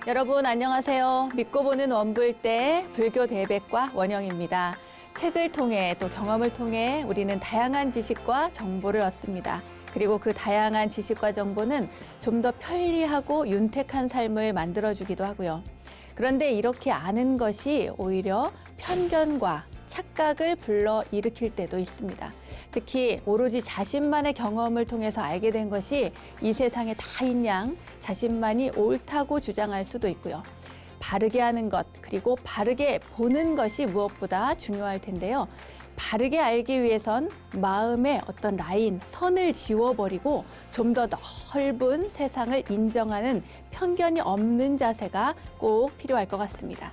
여러분 안녕하세요. 믿고 보는 원불대 불교 대백과 원영입니다. 책을 통해 또 경험을 통해 우리는 다양한 지식과 정보를 얻습니다. 그리고 그 다양한 지식과 정보는 좀 더 편리하고 윤택한 삶을 만들어주기도 하고요. 그런데 이렇게 아는 것이 오히려 편견과 착각을 불러일으킬 때도 있습니다. 특히 오로지 자신만의 경험을 통해서 알게 된 것이 이 세상에 다인 양 자신만이 옳다고 주장할 수도 있고요. 바르게 하는 것, 그리고 바르게 보는 것이 무엇보다 중요할 텐데요. 바르게 알기 위해선 마음의 어떤 라인, 선을 지워버리고 좀 더 넓은 세상을 인정하는 편견이 없는 자세가 꼭 필요할 것 같습니다.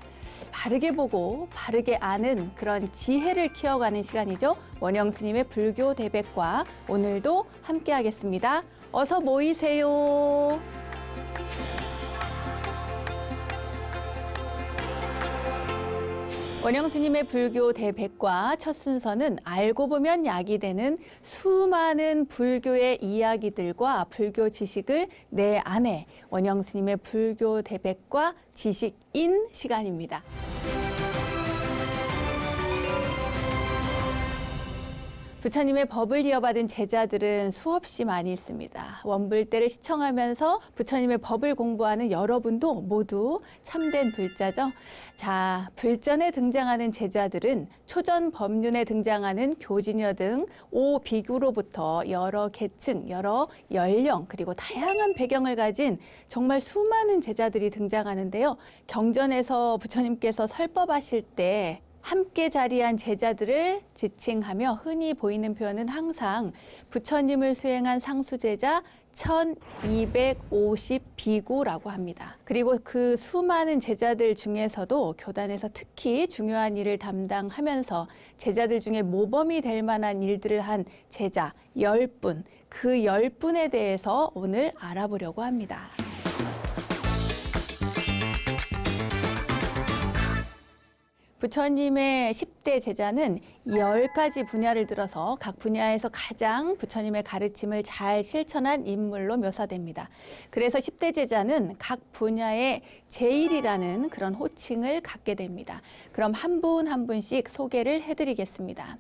바르게 보고 바르게 아는 그런 지혜를 키워가는 시간이죠. 원영 스님의 불교 대백과 오늘도 함께 하겠습니다. 어서 모이세요. 원영 스님의 불교 대백과 첫 순서는 알고 보면 약이 되는 수많은 불교의 이야기들과 불교 지식을 내 안에 원영 스님의 불교 대백과 지식인 시간입니다. 부처님의 법을 이어받은 제자들은 수없이 많이 있습니다. 원불대를 시청하면서 부처님의 법을 공부하는 여러분도 모두 참된 불자죠. 자, 불전에 등장하는 제자들은 초전 법륜에 등장하는 교진여 등 5비구로부터 여러 계층, 여러 연령, 그리고 다양한 배경을 가진 정말 수많은 제자들이 등장하는데요. 경전에서 부처님께서 설법하실 때 함께 자리한 제자들을 지칭하며 흔히 보이는 표현은 항상 부처님을 수행한 상수제자 1250비구라고 합니다. 그리고 그 수많은 제자들 중에서도 교단에서 특히 중요한 일을 담당하면서 제자들 중에 모범이 될 만한 일들을 한 제자 10분, 그 10분에 대해서 오늘 알아보려고 합니다. 부처님의 10대 제자는 10가지 분야를 들어서 각 분야에서 가장 부처님의 가르침을 잘 실천한 인물로 묘사됩니다. 그래서 10대 제자는 각 분야의 제일이라는 그런 호칭을 갖게 됩니다. 그럼 한 분 한 분씩 소개를 해드리겠습니다.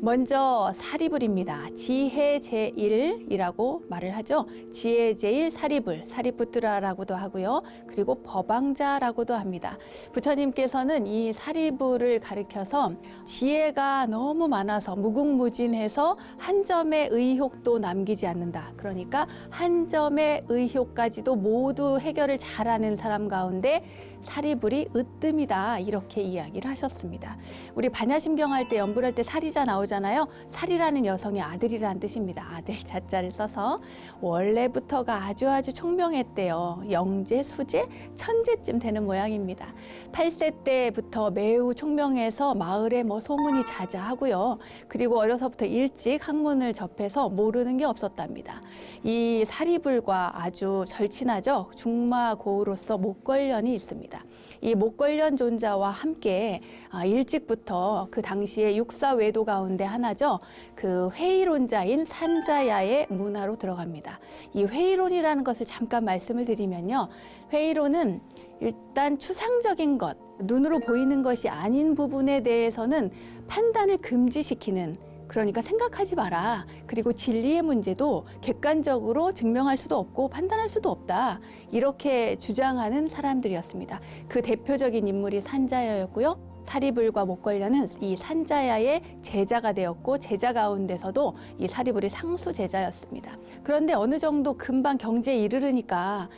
먼저 사리불입니다. 지혜 제일이라고 말을 하죠. 지혜 제일 사리불, 사리푸트라라고도 하고요. 그리고 법왕자라고도 합니다. 부처님께서는 이 사리불을 가리켜서 지혜가 너무 많아서 무궁무진해서 한 점의 의혹도 남기지 않는다. 그러니까 한 점의 의혹까지도 모두 해결을 잘하는 사람 가운데 사리불이 으뜸이다. 이렇게 이야기를 하셨습니다. 우리 반야심경 할 때 연불할 때 사리자 나오잖아요. 사리라는 여성의 아들이라는 뜻입니다. 아들 자자를 써서 원래부터가 아주 총명했대요. 영재, 수재, 천재쯤 되는 모양입니다. 8세 때부터 매우 총명해서 마을에 소문이 자자하고요. 그리고 어려서부터 일찍 학문을 접해서 모르는 게 없었답니다. 이 사리불과 아주 절친하죠. 중마고우로서 목걸련이 있습니다. 이 목걸련 존자와 함께 일찍부터 그 당시에 육사외도 가운데 하나죠. 그 회의론자인 산자야의 문화로 들어갑니다. 이 회의론이라는 것을 잠깐 말씀을 드리면요. 회의론은 일단 추상적인 것, 눈으로 보이는 것이 아닌 부분에 대해서는 판단을 금지시키는, 그러니까 생각하지 마라. 그리고 진리의 문제도 객관적으로 증명할 수도 없고 판단할 수도 없다. 이렇게 주장하는 사람들이었습니다. 그 대표적인 인물이 산자야였고요. 사리불과 목걸련은 이 산자야의 제자가 되었고 제자 가운데서도 이 사리불이 상수 제자였습니다. 그런데 어느 정도 금방 경제에 이르르니까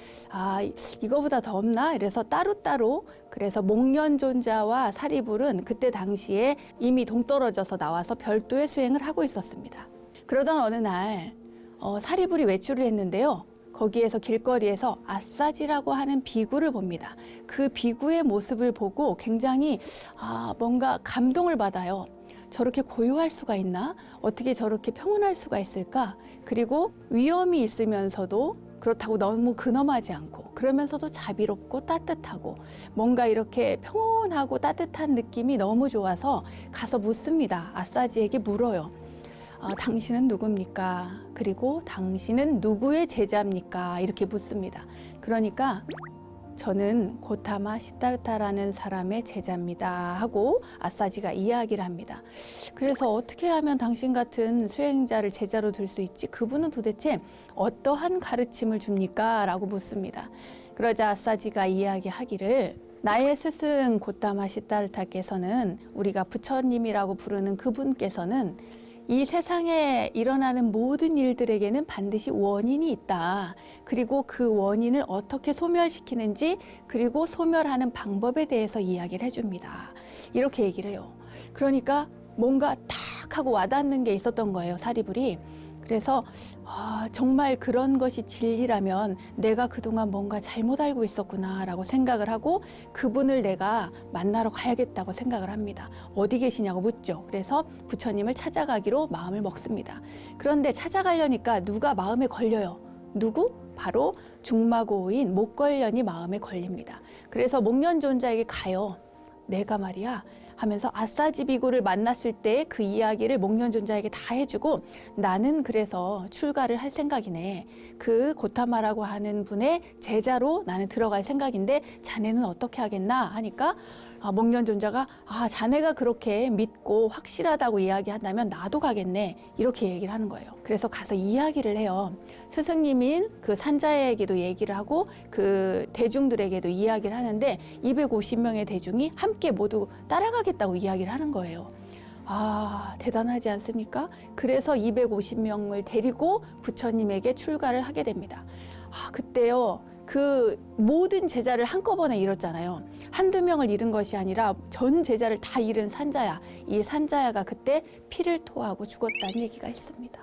이거보다 더 없나? 이래서 따로따로, 그래서 목련존자와 사리불은 그때 당시에 이미 동떨어져서 나와서 별도의 수행을 하고 있었습니다. 그러던 어느 날 사리불이 외출을 했는데요. 거기에서 길거리에서 아싸지라고 하는 비구를 봅니다. 그 비구의 모습을 보고 굉장히 뭔가 감동을 받아요. 저렇게 고요할 수가 있나? 어떻게 저렇게 평온할 수가 있을까? 그리고 위험이 있으면서도 그렇다고 너무 근엄하지 않고, 그러면서도 자비롭고 따뜻하고, 뭔가 이렇게 평온하고 따뜻한 느낌이 너무 좋아서 가서 묻습니다. 아싸지에게 물어요. 당신은 누굽니까? 그리고 당신은 누구의 제자입니까? 이렇게 묻습니다. 그러니까 저는 고타마 시달타라는 사람의 제자입니다 하고 아싸지가 이야기를 합니다. 그래서 어떻게 하면 당신 같은 수행자를 제자로 들 수 있지? 그분은 도대체 어떠한 가르침을 줍니까? 라고 묻습니다. 그러자 아싸지가 이야기하기를 나의 스승 고타마 시달타께서는, 우리가 부처님이라고 부르는 그분께서는 이 세상에 일어나는 모든 일들에게는 반드시 원인이 있다. 그리고 그 원인을 어떻게 소멸시키는지, 그리고 소멸하는 방법에 대해서 이야기를 해줍니다. 이렇게 얘기를 해요. 그러니까 뭔가 탁 하고 와닿는 게 있었던 거예요, 사리불이. 그래서 정말 그런 것이 진리라면 내가 그동안 뭔가 잘못 알고 있었구나 라고 생각을 하고 그분을 내가 만나러 가야겠다고 생각을 합니다. 어디 계시냐고 묻죠. 그래서 부처님을 찾아가기로 마음을 먹습니다. 그런데 찾아가려니까 누가 마음에 걸려요. 누구? 바로 중마고우인 목걸련이 마음에 걸립니다. 그래서 목련존자에게 가요. 내가 말이야 하면서 아싸지 비구를 만났을 때 그 이야기를 목련존자에게 다 해주고, 나는 그래서 출가를 할 생각이네. 그 고타마라고 하는 분의 제자로 나는 들어갈 생각인데 자네는 어떻게 하겠나 하니까 목련존자가 자네가 그렇게 믿고 확실하다고 이야기한다면 나도 가겠네, 이렇게 얘기를 하는 거예요. 그래서 가서 이야기를 해요. 스승님인 그 산자에게도 얘기를 하고 그 대중들에게도 이야기를 하는데 250명의 대중이 함께 모두 따라가겠다고 이야기를 하는 거예요. 대단하지 않습니까? 그래서 250명을 데리고 부처님에게 출가를 하게 됩니다. 그때요, 그 모든 제자를 한꺼번에 잃었잖아요. 한두 명을 잃은 것이 아니라 전 제자를 다 잃은 산자야. 이 산자야가 그때 피를 토하고 죽었다는 얘기가 있습니다.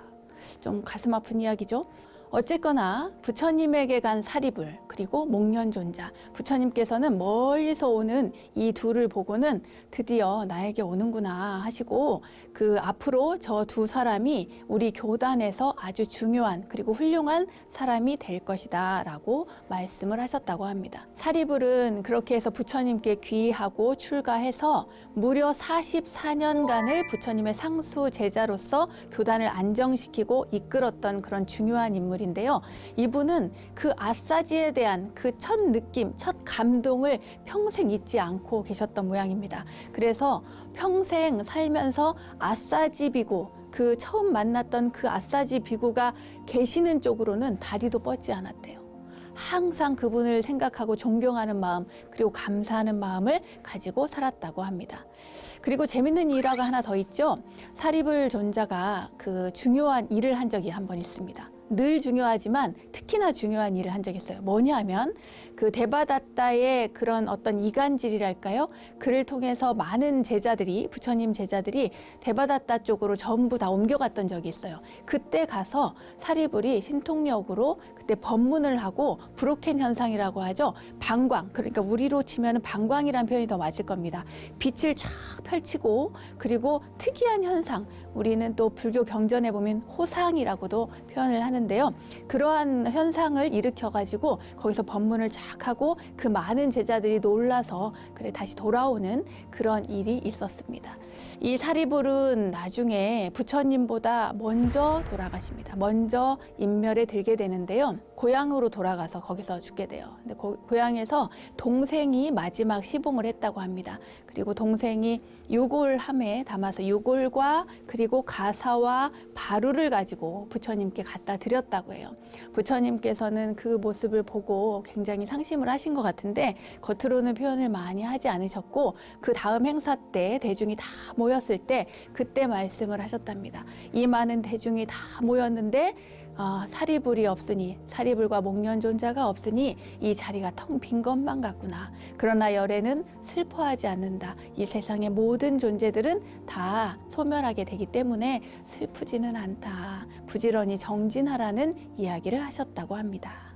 좀 가슴 아픈 이야기죠. 어쨌거나 부처님에게 간 사리불, 그리고 목련존자, 부처님께서는 멀리서 오는 이 둘을 보고는 드디어 나에게 오는구나 하시고 그 앞으로 저 두 사람이 우리 교단에서 아주 중요한 그리고 훌륭한 사람이 될 것이다 라고 말씀을 하셨다고 합니다. 사리불은 그렇게 해서 부처님께 귀의하고 출가해서 무려 44년간을 부처님의 상수 제자로서 교단을 안정시키고 이끌었던 그런 중요한 인물인데요. 이분은 그 아싸지에 대한 그 첫 느낌, 첫 감동을 평생 잊지 않고 계셨던 모양입니다. 그래서 평생 살면서 아싸지 비구, 그 처음 만났던 그 아싸지 비구가 계시는 쪽으로는 다리도 뻗지 않았대요. 항상 그분을 생각하고 존경하는 마음, 그리고 감사하는 마음을 가지고 살았다고 합니다. 그리고 재밌는 일화가 하나 더 있죠. 사리불 존자가 그 중요한 일을 한 적이 한 번 있습니다. 늘 중요하지만 특히나 중요한 일을 한 적이 있어요. 뭐냐면 그 데바다tta의 그런 어떤 이간질이랄까요? 그를 통해서 많은 제자들이, 부처님 제자들이 데바다tta 쪽으로 전부 다 옮겨갔던 적이 있어요. 그때 가서 사리불이 신통력으로 그때 법문을 하고 브로켄 현상이라고 하죠. 방광, 그러니까 우리로 치면 방광이라는 표현이 더 맞을 겁니다. 빛을 쫙 펼치고 그리고 특이한 현상, 우리는 또 불교 경전에 보면 호상이라고도 표현을 하는데요. 그러한 현상을 일으켜가지고 거기서 법문을 쫙 하고 그 많은 제자들이 놀라서 그래 다시 돌아오는 그런 일이 있었습니다. 이 사리불은 나중에 부처님보다 먼저 돌아가십니다. 먼저 인멸에 들게 되는데요. 고향으로 돌아가서 거기서 죽게 돼요. 근데 고향에서 동생이 마지막 시봉을 했다고 합니다. 그리고 동생이 유골함에 담아서 유골과 그리고 가사와 바루를 가지고 부처님께 갖다 드렸다고 해요. 부처님께서는 그 모습을 보고 굉장히 상심을 하신 것 같은데 겉으로는 표현을 많이 하지 않으셨고 그 다음 행사 때 대중이 다 모였을 때 그때 말씀을 하셨답니다. 이 많은 대중이 다 모였는데 사리불이 없으니, 사리불과 목련존자가 없으니 이 자리가 텅 빈 것만 같구나. 그러나 열애는 슬퍼하지 않는다. 이 세상의 모든 존재들은 다 소멸하게 되기 때문에 슬프지는 않다. 부지런히 정진하라는 이야기를 하셨다고 합니다.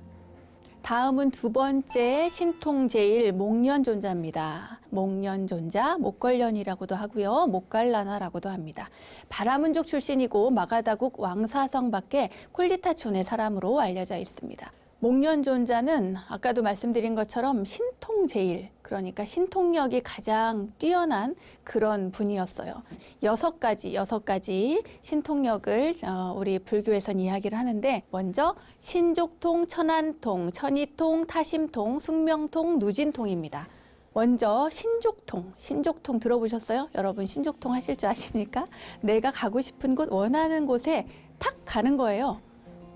다음은 두 번째 신통제일 목련존자입니다. 목련존자, 목걸련이라고도 하고요. 목갈라나라고도 합니다. 바라문족 출신이고 마가다국 왕사성 밖의 콜리타촌의 사람으로 알려져 있습니다. 목련존자는 아까도 말씀드린 것처럼 신통제일, 그러니까 신통력이 가장 뛰어난 그런 분이었어요. 여섯 가지 신통력을 우리 불교에서는 이야기를 하는데, 먼저 신족통, 천안통, 천이통, 타심통, 숙명통, 누진통입니다. 먼저 신족통 들어보셨어요? 여러분 신족통 하실 줄 아십니까? 내가 가고 싶은 곳, 원하는 곳에 탁 가는 거예요.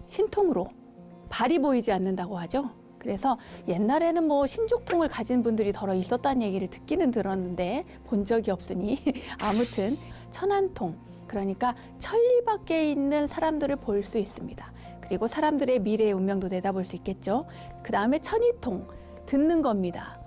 신통으로. 발이 보이지 않는다고 하죠. 그래서 옛날에는 뭐 신족통을 가진 분들이 더러 있었다는 얘기를 듣기는 들었는데 본 적이 없으니 아무튼 천안통, 그러니까 천리 밖에 있는 사람들을 볼 수 있습니다. 그리고 사람들의 미래의 운명도 내다볼 수 있겠죠. 그 다음에 천이통, 듣는 겁니다.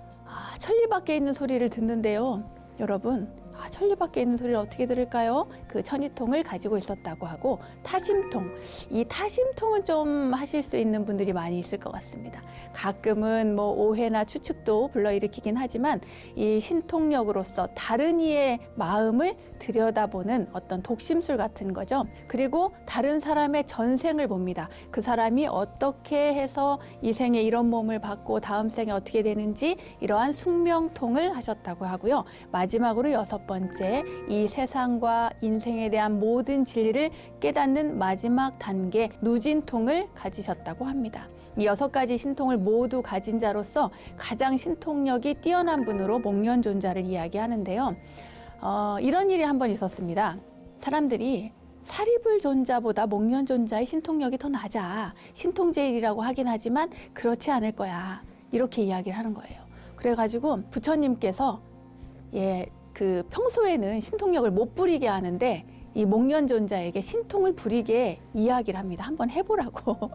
천리 밖에 있는 소리를 듣는데요. 여러분, 천리 밖에 있는 소리를 어떻게 들을까요? 그 천이통을 가지고 있었다고 하고, 타심통. 이 타심통은 좀 하실 수 있는 분들이 많이 있을 것 같습니다. 가끔은 뭐 오해나 추측도 불러일으키긴 하지만 이 신통력으로서 다른 이의 마음을 들여다보는 어떤 독심술 같은 거죠. 그리고 다른 사람의 전생을 봅니다. 그 사람이 어떻게 해서 이 생에 이런 몸을 받고 다음 생에 어떻게 되는지 이러한 숙명통을 하셨다고 하고요. 마지막으로 여섯 번째, 이 세상과 인생에 대한 모든 진리를 깨닫는 마지막 단계 누진통을 가지셨다고 합니다. 이 여섯 가지 신통을 모두 가진 자로서 가장 신통력이 뛰어난 분으로 목련존자를 이야기하는데요. 이런 일이 한 번 있었습니다. 사람들이 사리불존자보다 목련존자의 신통력이 더 낮아. 신통제일이라고 하긴 하지만 그렇지 않을 거야. 이렇게 이야기를 하는 거예요. 그래가지고 부처님께서 평소에는 신통력을 못 부리게 하는데 이 목련존자에게 신통을 부리게 이야기를 합니다. 한번 해보라고.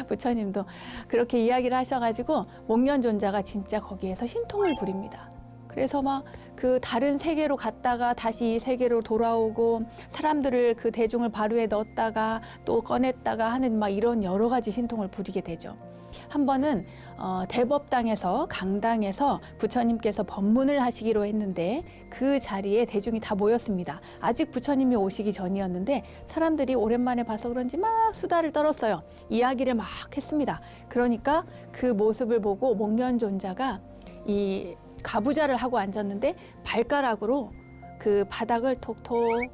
부처님도 그렇게 이야기를 하셔가지고 목련존자가 진짜 거기에서 신통을 부립니다. 그래서 막 그 다른 세계로 갔다가 다시 이 세계로 돌아오고, 사람들을 그 대중을 바루에 넣었다가 또 꺼냈다가 하는 막 이런 여러 가지 신통을 부리게 되죠. 한 번은 대법당에서, 강당에서 부처님께서 법문을 하시기로 했는데 그 자리에 대중이 다 모였습니다. 아직 부처님이 오시기 전이었는데 사람들이 오랜만에 봐서 그런지 막 수다를 떨었어요. 이야기를 막 했습니다. 그러니까 그 모습을 보고 목련존자가 이 가부좌를 하고 앉았는데 발가락으로 그 바닥을 톡톡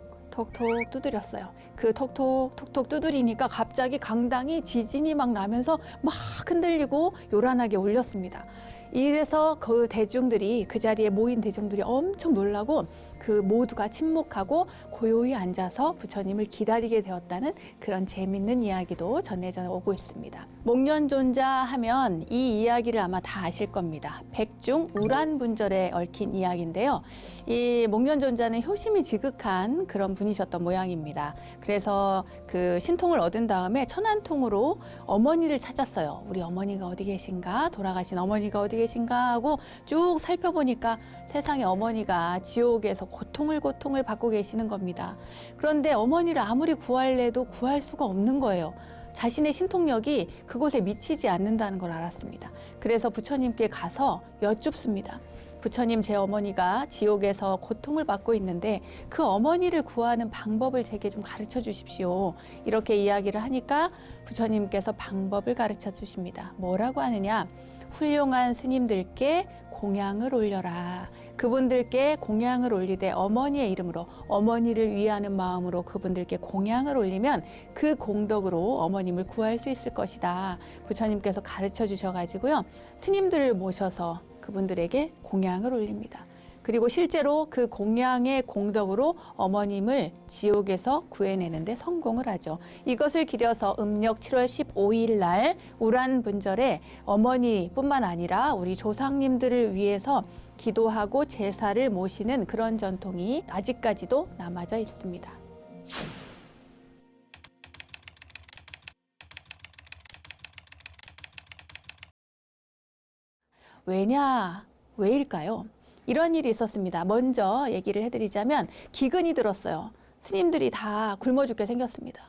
두드렸어요. 그 톡톡 두드리니까 갑자기 강당이 지진이 막 나면서 막 흔들리고 요란하게 울렸습니다. 이래서 그 대중들이, 그 자리에 모인 대중들이 엄청 놀라고 그 모두가 침묵하고 고요히 앉아서 부처님을 기다리게 되었다는 그런 재밌는 이야기도 전해져 오고 있습니다. 목련존자 하면 이 이야기를 아마 다 아실 겁니다. 백중 우란분절에 얽힌 이야기인데요. 이 목련존자는 효심이 지극한 그런 분이셨던 모양입니다. 그래서 그 신통을 얻은 다음에 천안통으로 어머니를 찾았어요. 우리 어머니가 어디 계신가? 돌아가신 어머니가 어디 계신가 하고 쭉 살펴보니까 세상에 어머니가 지옥에서 고통을 받고 계시는 겁니다. 그런데 어머니를 아무리 구할래도 구할 수가 없는 거예요. 자신의 신통력이 그곳에 미치지 않는다는 걸 알았습니다. 그래서 부처님께 가서 여쭙습니다. 부처님, 제 어머니가 지옥에서 고통을 받고 있는데 그 어머니를 구하는 방법을 제게 좀 가르쳐 주십시오. 이렇게 이야기를 하니까 부처님께서 방법을 가르쳐 주십니다. 뭐라고 하느냐? 훌륭한 스님들께 공양을 올려라. 그분들께 공양을 올리되 어머니의 이름으로, 어머니를 위하는 마음으로 그분들께 공양을 올리면 그 공덕으로 어머님을 구할 수 있을 것이다. 부처님께서 가르쳐 주셔가지고요. 스님들을 모셔서 그분들에게 공양을 올립니다. 그리고 실제로 그 공양의 공덕으로 어머님을 지옥에서 구해내는데 성공을 하죠. 이것을 기려서 음력 7월 15일 날 우란분절에 어머니뿐만 아니라 우리 조상님들을 위해서 기도하고 제사를 모시는 그런 전통이 아직까지도 남아져 있습니다. 왜일까요? 이런 일이 있었습니다. 먼저 얘기를 해드리자면 기근이 들었어요. 스님들이 다 굶어 죽게 생겼습니다.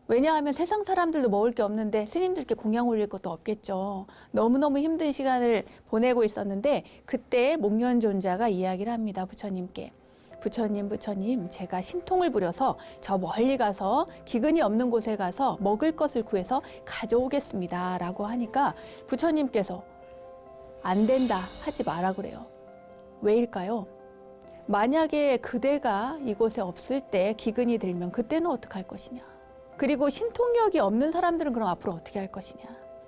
왜냐하면 세상 사람들도 먹을 게 없는데 스님들께 공양 올릴 것도 없겠죠. 너무너무 힘든 시간을 보내고 있었는데 그때 목련존자가 이야기를 합니다. 부처님께. 부처님, 제가 신통을 부려서 저 멀리 가서 기근이 없는 곳에 가서 먹을 것을 구해서 가져오겠습니다. 라고 하니까 부처님께서 안 된다 하지 마라 그래요. 왜일까요? 만약에 그대가 이곳에 없을 때 기근이 들면 그때는 어떡할 것이냐. 그리고 신통력이 없는 사람들은 그럼 앞으로 어떻게 할 것이냐.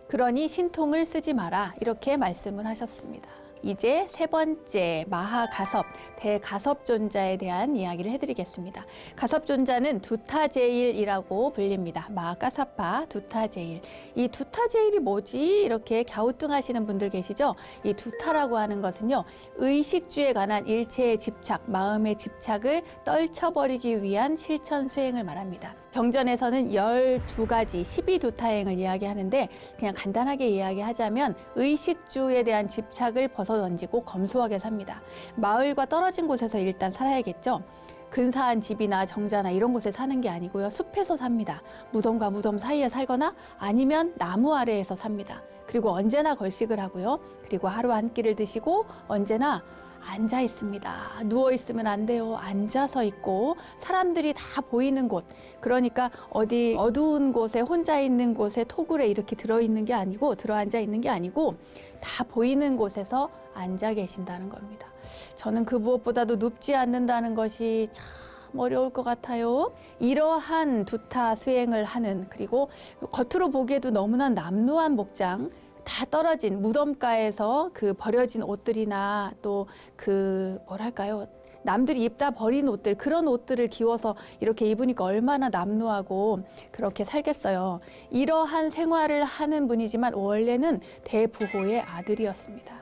그러니 신통을 쓰지 마라 이렇게 말씀을 하셨습니다. 이제 세 번째 마하가섭, 대가섭존자에 대한 이야기를 해드리겠습니다. 가섭존자는 두타제일이라고 불립니다. 마하가사파, 두타제일. 이 두타제일이 뭐지? 이렇게 갸우뚱하시는 분들 계시죠? 이 두타라고 하는 것은요, 의식주에 관한 일체의 집착, 마음의 집착을 떨쳐버리기 위한 실천 수행을 말합니다. 경전에서는 12가지 12두타행을 이야기하는데 그냥 간단하게 이야기하자면 의식주에 대한 집착을 벗어던지고 검소하게 삽니다. 마을과 떨어진 곳에서 일단 살아야겠죠. 근사한 집이나 정자나 이런 곳에 사는 게 아니고요. 숲에서 삽니다. 무덤과 무덤 사이에 살거나 아니면 나무 아래에서 삽니다. 그리고 언제나 걸식을 하고요. 그리고 하루 한 끼를 드시고 언제나 앉아 있습니다. 누워 있으면 안 돼요. 앉아서 있고 사람들이 다 보이는 곳, 그러니까 어디 어두운 곳에 혼자 있는 곳에 토굴에 이렇게 들어있는 게 아니고 들어앉아 있는 게 아니고 다 보이는 곳에서 앉아 계신다는 겁니다. 저는 그 무엇보다도 눕지 않는다는 것이 참 어려울 것 같아요. 이러한 두타 수행을 하는, 그리고 겉으로 보기에도 너무나 남루한 목장, 다 떨어진 무덤가에서 그 버려진 옷들이나 또 그 뭐랄까요, 남들이 입다 버린 옷들, 그런 옷들을 기워서 이렇게 입으니까 얼마나 남루하고 그렇게 살겠어요. 이러한 생활을 하는 분이지만 원래는 대부호의 아들이었습니다.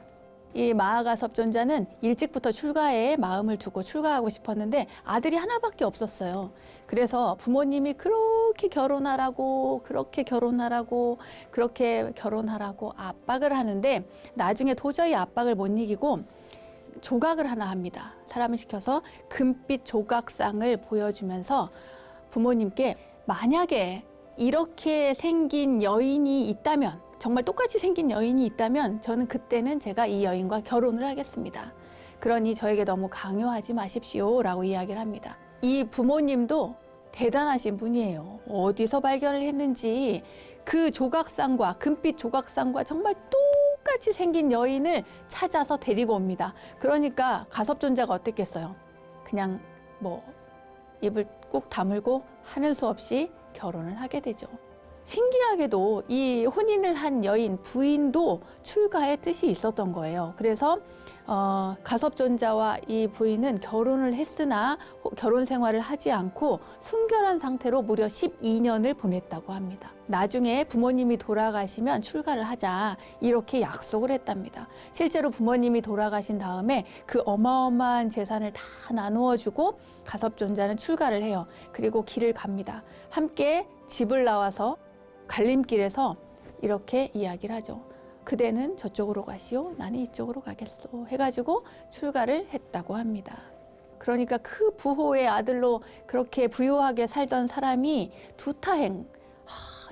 이 마하가섭존자는 일찍부터 출가에 마음을 두고 출가하고 싶었는데 아들이 하나밖에 없었어요. 그래서 부모님이 그렇게 결혼하라고 압박을 하는데 나중에 도저히 압박을 못 이기고 조각을 하나 합니다. 사람을 시켜서 금빛 조각상을 보여주면서 부모님께 만약에 이렇게 생긴 여인이 있다면, 정말 똑같이 생긴 여인이 있다면 저는 그때는 제가 이 여인과 결혼을 하겠습니다. 그러니 저에게 너무 강요하지 마십시오 라고 이야기를 합니다. 이 부모님도 대단하신 분이에요. 어디서 발견을 했는지 그 조각상과, 금빛 조각상과 정말 똑같이 생긴 여인을 찾아서 데리고 옵니다. 그러니까 가섭존자가 어땠겠어요? 그냥 뭐 입을 꾹 다물고 하는 수 없이 결혼을 하게 되죠. 신기하게도 이 혼인을 한 여인 부인도 출가의 뜻이 있었던 거예요. 그래서 가섭존자와 이 부인은 결혼을 했으나 결혼 생활을 하지 않고 순결한 상태로 무려 12년을 보냈다고 합니다. 나중에 부모님이 돌아가시면 출가를 하자 이렇게 약속을 했답니다. 실제로 부모님이 돌아가신 다음에 그 어마어마한 재산을 다 나누어 주고 가섭존자는 출가를 해요. 그리고 길을 갑니다. 함께 집을 나와서 갈림길에서 이렇게 이야기를 하죠. 그대는 저쪽으로 가시오, 나는 이쪽으로 가겠소 해가지고 출가를 했다고 합니다. 그러니까 그 부호의 아들로 그렇게 부유하게 살던 사람이 두타행,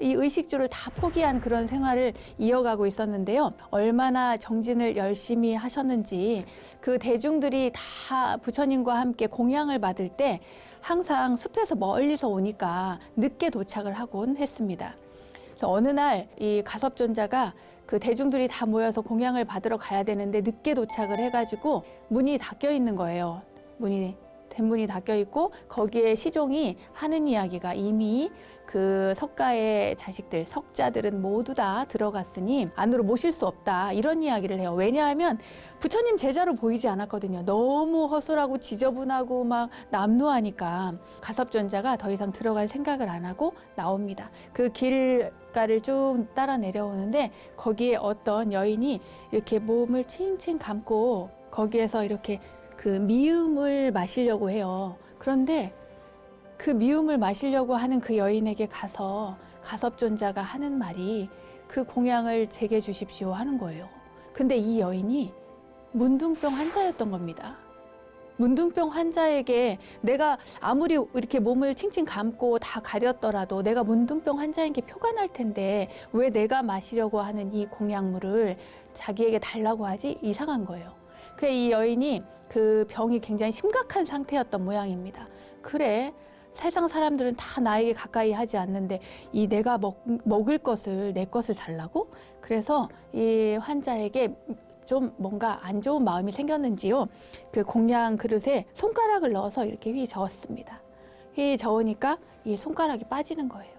이 의식주를 다 포기한 그런 생활을 이어가고 있었는데요. 얼마나 정진을 열심히 하셨는지 그 대중들이 다 부처님과 함께 공양을 받을 때 항상 숲에서 멀리서 오니까 늦게 도착을 하곤 했습니다. 그래서 어느 날 이 가섭존자가 그 대중들이 다 모여서 공양을 받으러 가야 되는데 늦게 도착을 해가지고 문이 닫혀 있는 거예요. 대문이 닫혀 있고 거기에 시종이 하는 이야기가 이미 그 석가의 자식들, 석자들은 모두 다 들어갔으니 안으로 모실 수 없다 이런 이야기를 해요. 왜냐하면 부처님 제자로 보이지 않았거든요. 너무 허술하고 지저분하고 막 남루하니까 가섭존자가 더 이상 들어갈 생각을 안 하고 나옵니다. 그 길가를 쭉 따라 내려오는데 거기에 어떤 여인이 이렇게 몸을 칭칭 감고 거기에서 이렇게 그 미음을 마시려고 해요. 그런데 그 미움을 마시려고 하는 그 여인에게 가서 가섭존자가 하는 말이 그 공양을 제게 주십시오 하는 거예요. 근데 이 여인이 문둥병 환자였던 겁니다. 문둥병 환자에게 내가 아무리 이렇게 몸을 칭칭 감고 다 가렸더라도 내가 문둥병 환자인 게 표가 날 텐데 왜 내가 마시려고 하는 이 공양물을 자기에게 달라고 하지? 이상한 거예요. 그래서 이 여인이 그 병이 굉장히 심각한 상태였던 모양입니다. 그래, 세상 사람들은 다 나에게 가까이 하지 않는데 이 내가 먹을 것을, 내 것을 달라고? 그래서 이 환자에게 좀 뭔가 안 좋은 마음이 생겼는지요. 그 공양 그릇에 손가락을 넣어서 이렇게 휘 저었습니다. 휘 저으니까 이 손가락이 빠지는 거예요.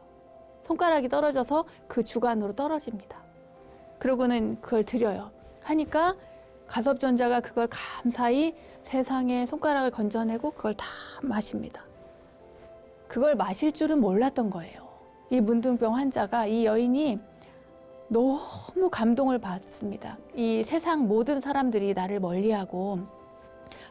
손가락이 떨어져서 그 주관으로 떨어집니다. 그러고는 그걸 드려요. 하니까 가섭존자가 그걸 감사히 세상에 손가락을 건져내고 그걸 다 마십니다. 그걸 마실 줄은 몰랐던 거예요. 이 문둥병 환자가, 이 여인이 너무 감동을 받습니다. 이 세상 모든 사람들이 나를 멀리하고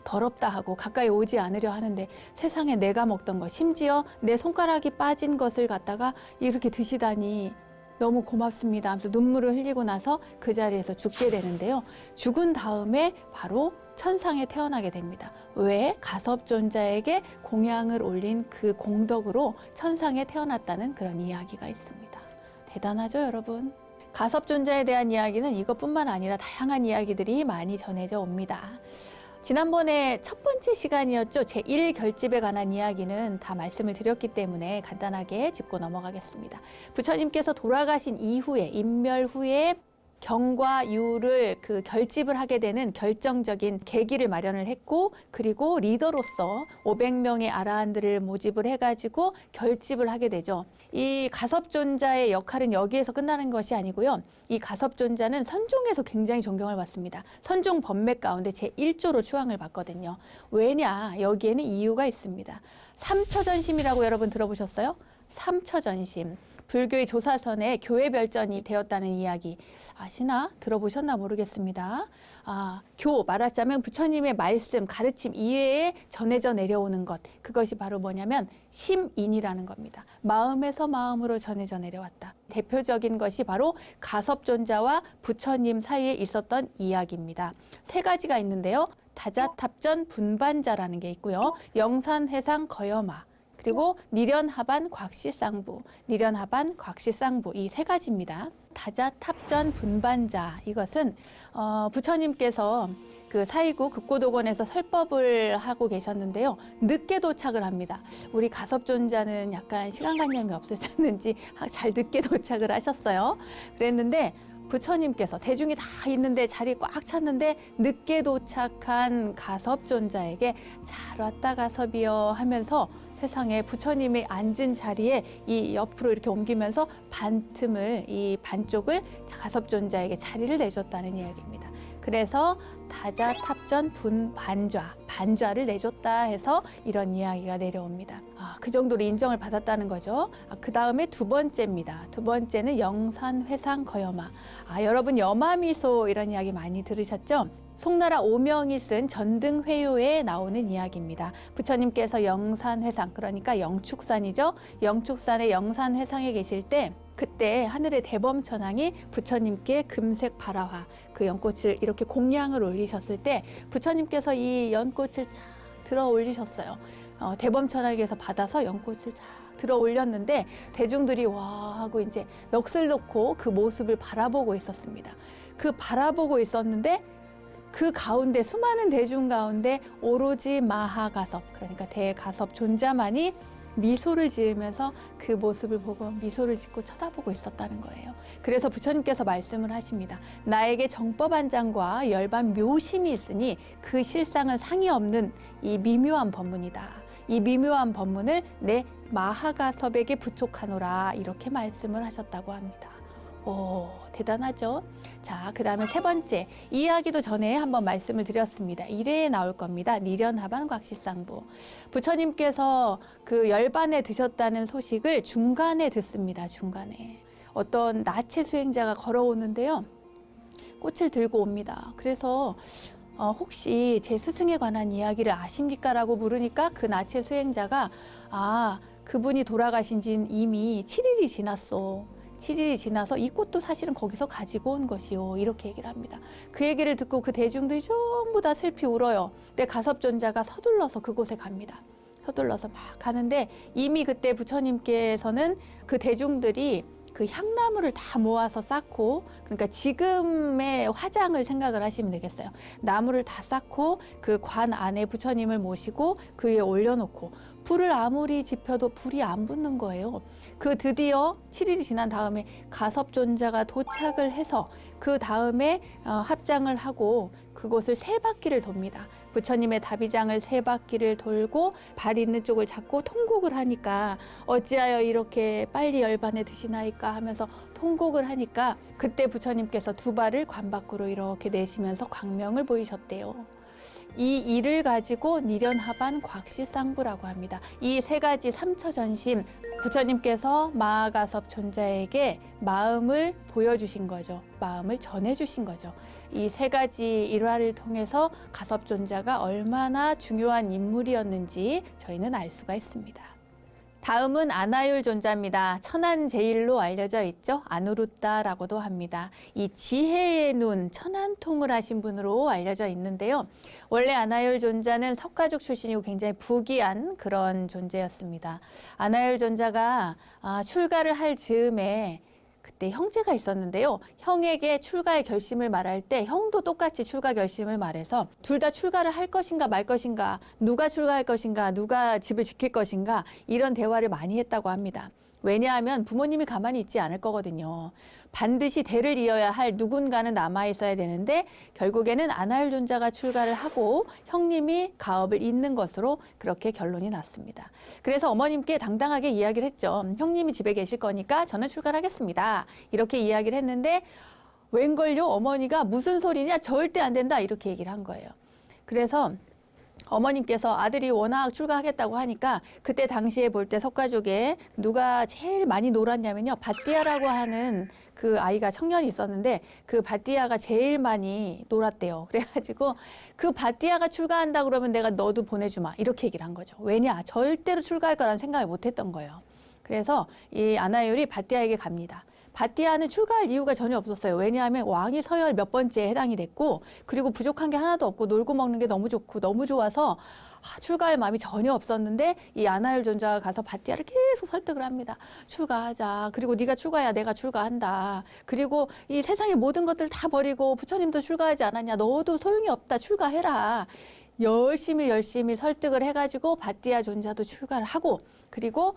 더럽다 하고 가까이 오지 않으려 하는데 세상에 내가 먹던 것, 심지어 내 손가락이 빠진 것을 갖다가 이렇게 드시다니 너무 고맙습니다 하면서 눈물을 흘리고 나서 그 자리에서 죽게 되는데요. 죽은 다음에 바로 천상에 태어나게 됩니다. 왜? 가섭존자에게 공양을 올린 그 공덕으로 천상에 태어났다는 그런 이야기가 있습니다. 대단하죠, 여러분? 가섭존자에 대한 이야기는 이것뿐만 아니라 다양한 이야기들이 많이 전해져 옵니다. 지난번에 첫 번째 시간이었죠. 제1결집에 관한 이야기는 다 말씀을 드렸기 때문에 간단하게 짚고 넘어가겠습니다. 부처님께서 돌아가신 이후에, 인멸 후에 경과 유를 그 결집을 하게 되는 결정적인 계기를 마련을 했고, 그리고 리더로서 500명의 아라한들을 모집을 해가지고 결집을 하게 되죠. 이 가섭존자의 역할은 여기에서 끝나는 것이 아니고요. 이 가섭존자는 선종에서 굉장히 존경을 받습니다. 선종 법맥 가운데 제1조로 추앙을 받거든요. 왜냐? 여기에는 이유가 있습니다. 삼처전심이라고 여러분 들어보셨어요? 삼처전심. 불교의 조사선에 교회 별전이 되었다는 이야기 아시나? 들어보셨나 모르겠습니다. 말하자면 부처님의 말씀, 가르침 이외에 전해져 내려오는 것, 그것이 바로 뭐냐면 심인이라는 겁니다. 마음에서 마음으로 전해져 내려왔다. 대표적인 것이 바로 가섭존자와 부처님 사이에 있었던 이야기입니다. 세 가지가 있는데요. 다자탑전 분반자라는 게 있고요. 영산회상 거여마, 그리고 니련하반 곽시쌍부, 니련하반 곽시쌍부, 이 세 가지입니다. 다자탑전 분반자, 이것은 부처님께서 그 사이구 극고도건에서 설법을 하고 계셨는데요. 늦게 도착을 합니다. 우리 가섭존자는 약간 시간관념이 없으셨는지 잘 늦게 도착을 하셨어요. 그랬는데 부처님께서 대중이 다 있는데 자리 꽉 찼는데 늦게 도착한 가섭존자에게 잘 왔다 가섭이여 하면서 세상에 부처님이 앉은 자리에 이 옆으로 이렇게 옮기면서 반틈을, 이 반쪽을 가섭존자에게 자리를 내줬다는 이야기입니다. 그래서 다자탑전 분반좌, 반좌를 내줬다 해서 이런 이야기가 내려옵니다. 그 정도로 인정을 받았다는 거죠. 그 다음에 두 번째입니다. 두 번째는 영산회상 거여마. 여러분 여마미소 이런 이야기 많이 들으셨죠? 송나라 오명이 쓴 전등회요에 나오는 이야기입니다. 부처님께서 영산회상, 그러니까 영축산이죠. 영축산의 영산회상에 계실 때 그때 하늘의 대범천왕이 부처님께 금색 발화화, 그 연꽃을 이렇게 공양을 올리셨을 때 부처님께서 이 연꽃을 쫙 들어 올리셨어요. 대범천왕에게서 받아서 연꽃을 쫙 들어 올렸는데 대중들이 와 하고 이제 넋을 놓고 그 모습을 바라보고 있었습니다. 그 바라보고 있었는데 그 가운데, 수많은 대중 가운데 오로지 마하가섭, 그러니까 대가섭 존자만이 미소를 지으면서 그 모습을 보고 미소를 짓고 쳐다보고 있었다는 거예요. 그래서 부처님께서 말씀을 하십니다. 나에게 정법안장과 열반 묘심이 있으니 그 실상은 상이 없는 이 미묘한 법문이다. 이 미묘한 법문을 내 마하가섭에게 부촉하노라, 이렇게 말씀을 하셨다고 합니다. 오, 대단하죠? 자, 그 다음에 세 번째, 이 이야기도 전에 한번 말씀을 드렸습니다. 1회에 나올 겁니다. 니련하반 곽시쌍부. 부처님께서 그 열반에 드셨다는 소식을 중간에 듣습니다. 중간에. 어떤 나체 수행자가 걸어오는데요. 꽃을 들고 옵니다. 그래서 혹시 제 스승에 관한 이야기를 아십니까? 라고 물으니까 그 나체 수행자가 그분이 돌아가신 지는 이미 7일이 지났어. 7일이 지나서 이 꽃도 사실은 거기서 가지고 온 것이요, 이렇게 얘기를 합니다. 그 얘기를 듣고 그 대중들이 전부 다 슬피 울어요. 근데 가섭존자가 서둘러서 그곳에 갑니다. 서둘러서 막 가는데 이미 그때 부처님께서는 그 대중들이 그 향나무를 다 모아서 쌓고, 그러니까 지금의 화장을 생각을 하시면 되겠어요. 나무를 다 쌓고 그 관 안에 부처님을 모시고 그 위에 올려놓고 불을 아무리 지펴도 불이 안 붙는 거예요. 그 드디어 7일이 지난 다음에 가섭존자가 도착을 해서 그 다음에 합장을 하고 그곳을 3바퀴를 돕니다. 부처님의 다비장을 3바퀴를 돌고 발 있는 쪽을 잡고 통곡을 하니까 어찌하여 이렇게 빨리 열반에 드시나이까 하면서 통곡을 하니까 그때 부처님께서 2발을 관 밖으로 이렇게 내시면서 광명을 보이셨대요. 이 일을 가지고 니련하반 곽시쌍부라고 합니다. 이 3가지 삼처전심, 부처님께서 마하가섭 존자에게 마음을 보여주신 거죠. 마음을 전해주신 거죠. 이 3가지 일화를 통해서 가섭 존자가 얼마나 중요한 인물이었는지 저희는 알 수가 있습니다. 다음은 아나율 존자입니다. 천안제일로 알려져 있죠. 아누루따라고도 합니다. 이 지혜의 눈, 천안통을 하신 분으로 알려져 있는데요. 원래 아나율 존자는 석가족 출신이고 굉장히 부귀한 그런 존재였습니다. 아나율 존자가 출가를 할 즈음에 그때 형제가 있었는데요. 형에게 출가의 결심을 말할 때 형도 똑같이 출가 결심을 말해서 둘 다 출가를 할 것인가 말 것인가, 누가 출가할 것인가, 누가 집을 지킬 것인가 이런 대화를 많이 했다고 합니다. 왜냐하면 부모님이 가만히 있지 않을 거거든요. 반드시 대를 이어야 할 누군가는 남아 있어야 되는데 결국에는 아나율 존자가 출가를 하고 형님이 가업을 잇는 것으로 그렇게 결론이 났습니다. 그래서 어머님께 당당하게 이야기를 했죠. 형님이 집에 계실 거니까 저는 출가를 하겠습니다. 이렇게 이야기를 했는데 웬걸요? 어머니가 무슨 소리냐? 절대 안 된다. 이렇게 얘기를 한 거예요. 그래서 어머님께서 아들이 워낙 출가하겠다고 하니까 그때 당시에 볼 때 석가족에 누가 제일 많이 놀았냐면요. 밧띠아라고 하는 그 아이가 청년이 있었는데 그 밧띠아가 제일 많이 놀았대요. 그래가지고 그 밧띠아가 출가한다 그러면 내가 너도 보내주마 이렇게 얘기를 한 거죠. 왜냐? 절대로 출가할 거라는 생각을 못 했던 거예요. 그래서 이 아나율이 밧띠아에게 갑니다. 밧띠아는 출가할 이유가 전혀 없었어요. 왜냐하면 왕이 서열 몇 번째에 해당이 됐고 그리고 부족한 게 하나도 없고 놀고 먹는 게 너무 좋고 너무 좋아서 출가할 마음이 전혀 없었는데 이 아나율 존자가 가서 밧띠아를 계속 설득을 합니다. 출가하자. 그리고 네가 출가해야 내가 출가한다. 그리고 이 세상의 모든 것들을 다 버리고 부처님도 출가하지 않았냐. 너도 소용이 없다. 출가해라. 열심히 설득을 해가지고 밧띠아 존자도 출가를 하고 그리고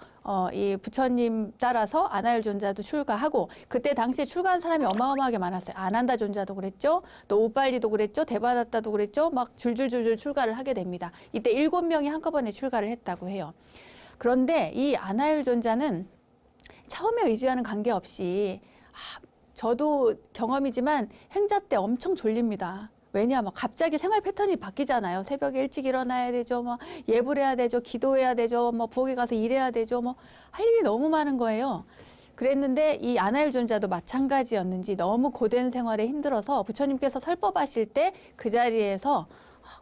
이 부처님 따라서 아나율 존자도 출가하고 그때 당시에 출가한 사람이 어마어마하게 많았어요. 아난다 존자도 그랬죠. 또 우빨리도 그랬죠. 데바다타도 그랬죠. 막 줄줄줄줄 출가를 하게 됩니다. 이때 7명이 한꺼번에 출가를 했다고 해요. 그런데 이 아나율 존자는 처음에 의지와는 관계없이 저도 경험이지만 행자 때 엄청 졸립니다. 왜냐하면 갑자기 생활 패턴이 바뀌잖아요. 새벽에 일찍 일어나야 되죠. 뭐 예불 해야 되죠. 기도해야 되죠. 뭐 부엌에 가서 일해야 되죠. 뭐 할 일이 너무 많은 거예요. 그랬는데 이 아나율 존자도 마찬가지였는지 너무 고된 생활에 힘들어서 부처님께서 설법하실 때 그 자리에서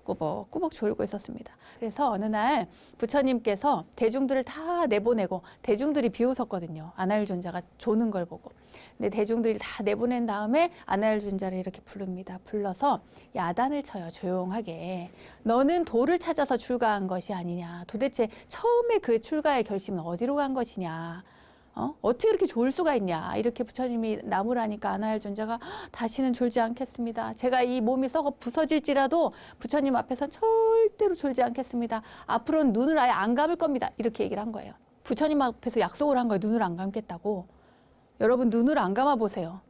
꾸벅꾸벅 졸고 있었습니다. 그래서 어느 날 부처님께서 대중들을 다 내보내고 대중들이 비웃었거든요. 아나율 존자가 조는 걸 보고. 근데 대중들이 다 내보낸 다음에 아나율 존자를 이렇게 부릅니다. 불러서 야단을 쳐요. 조용하게. 너는 도를 찾아서 출가한 것이 아니냐. 도대체 처음에 그 출가의 결심은 어디로 간 것이냐. 어떻게 이렇게 졸 수가 있냐. 이렇게 부처님이 나무라니까 아나율 존자가 다시는 졸지 않겠습니다. 제가 이 몸이 썩어 부서질지라도 부처님 앞에선 절대로 졸지 않겠습니다. 앞으로는 눈을 아예 안 감을 겁니다. 이렇게 얘기를 한 거예요. 부처님 앞에서 약속을 한 거예요. 눈을 안 감겠다고. 여러분 눈을 안 감아 보세요.